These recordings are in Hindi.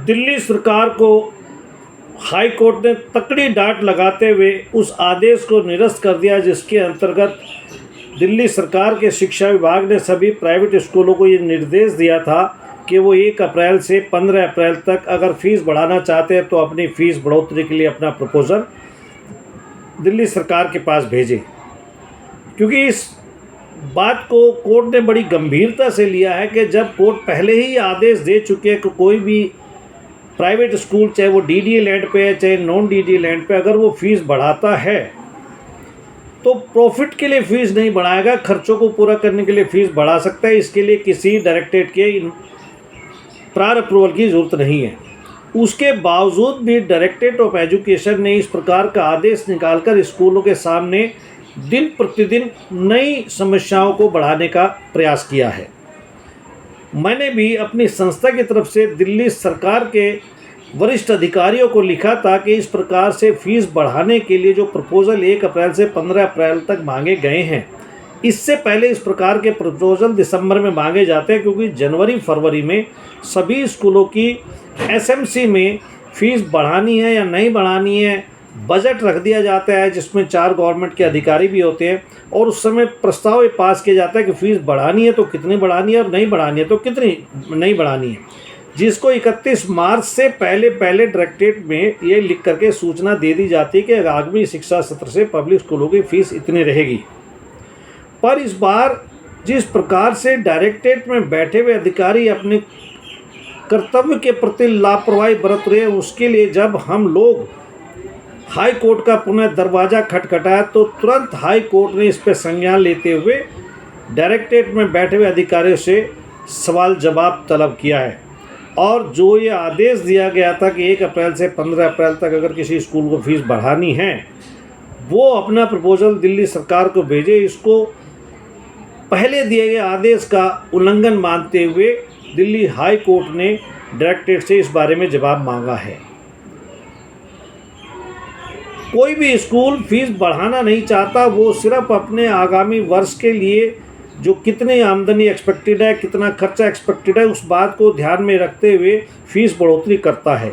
दिल्ली सरकार को हाई कोर्ट ने तकड़ी डांट लगाते हुए उस आदेश को निरस्त कर दिया जिसके अंतर्गत दिल्ली सरकार के शिक्षा विभाग ने सभी प्राइवेट स्कूलों को ये निर्देश दिया था कि वो 1 अप्रैल से 15 अप्रैल तक अगर फ़ीस बढ़ाना चाहते हैं तो अपनी फ़ीस बढ़ोतरी के लिए अपना प्रपोज़ल दिल्ली सरकार के पास भेजें। क्योंकि इस बात को कोर्ट ने बड़ी गंभीरता से लिया है कि जब कोर्ट पहले ही आदेश दे चुके हैं कि कोई भी प्राइवेट स्कूल चाहे वो डीडीए लैंड पे है चाहे नॉन डीडीए लैंड पे अगर वो फ़ीस बढ़ाता है तो प्रॉफिट के लिए फ़ीस नहीं बढ़ाएगा, खर्चों को पूरा करने के लिए फ़ीस बढ़ा सकता है। इसके लिए किसी डायरेक्टरेट के प्रायर अप्रूवल की ज़रूरत नहीं है। उसके बावजूद भी डायरेक्टरेट ऑफ एजुकेशन ने इस प्रकार का आदेश निकालकर स्कूलों के सामने दिन प्रतिदिन नई समस्याओं को बढ़ाने का प्रयास किया है। मैंने भी अपनी संस्था की तरफ से दिल्ली सरकार के वरिष्ठ अधिकारियों को लिखा था कि इस प्रकार से फ़ीस बढ़ाने के लिए जो प्रपोज़ल 1 अप्रैल से 15 अप्रैल तक मांगे गए हैं, इससे पहले इस प्रकार के प्रपोज़ल दिसंबर में मांगे जाते हैं, क्योंकि जनवरी फरवरी में सभी स्कूलों की एसएमसी में फ़ीस बढ़ानी है या नहीं बढ़ानी है बजट रख दिया जाता है, जिसमें 4 गवर्नमेंट के अधिकारी भी होते हैं और उस समय प्रस्ताव ये पास किया जाता है कि फ़ीस बढ़ानी है तो कितनी बढ़ानी है और नहीं बढ़ानी है तो कितनी नहीं बढ़ानी है, जिसको 31 मार्च से पहले डायरेक्टरेट में ये लिख करके सूचना दे दी जाती है कि आगामी शिक्षा सत्र से पब्लिक स्कूलों की फ़ीस इतनी रहेगी। पर इस बार जिस प्रकार से डायरेक्टरेट में बैठे हुए अधिकारी अपने कर्तव्य के प्रति लापरवाही बरत रहे हैं, उसके लिए जब हम लोग हाई कोर्ट का पुनः दरवाज़ा खटखटाया तो तुरंत हाई कोर्ट ने इस पर संज्ञान लेते हुए डायरेक्टरेट में बैठे हुए अधिकारियों से सवाल जवाब तलब किया है। और जो ये आदेश दिया गया था कि 1 अप्रैल से 15 अप्रैल तक अगर किसी स्कूल को फ़ीस बढ़ानी है वो अपना प्रपोज़ल दिल्ली सरकार को भेजे, इसको पहले दिए गए आदेश का उल्लंघन मानते हुए दिल्ली हाई कोर्ट ने डायरेक्टरेट से इस बारे में जवाब मांगा है। कोई भी स्कूल फ़ीस बढ़ाना नहीं चाहता, वो सिर्फ अपने आगामी वर्ष के लिए जो कितनी आमदनी एक्सपेक्टेड है, कितना खर्चा एक्सपेक्टेड है, उस बात को ध्यान में रखते हुए फ़ीस बढ़ोतरी करता है।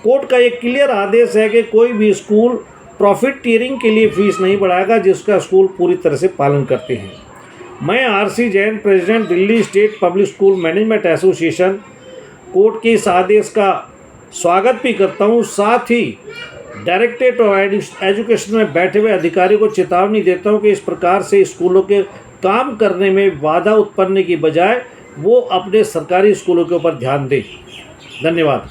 कोर्ट का एक क्लियर आदेश है कि कोई भी स्कूल प्रॉफिट टीयरिंग के लिए फ़ीस नहीं बढ़ाएगा जिसका स्कूल पूरी तरह से पालन करते हैं। मैं RC Jain, president Delhi state public school management association, court के इस आदेश का स्वागत भी करता हूँ। साथ ही डायरेक्टरेट ऑफ एजुकेशन में बैठे हुए अधिकारियों को चेतावनी देता हूँ कि इस प्रकार से स्कूलों के काम करने में बाधा उत्पन्न की बजाय वो अपने सरकारी स्कूलों के ऊपर ध्यान दें। धन्यवाद।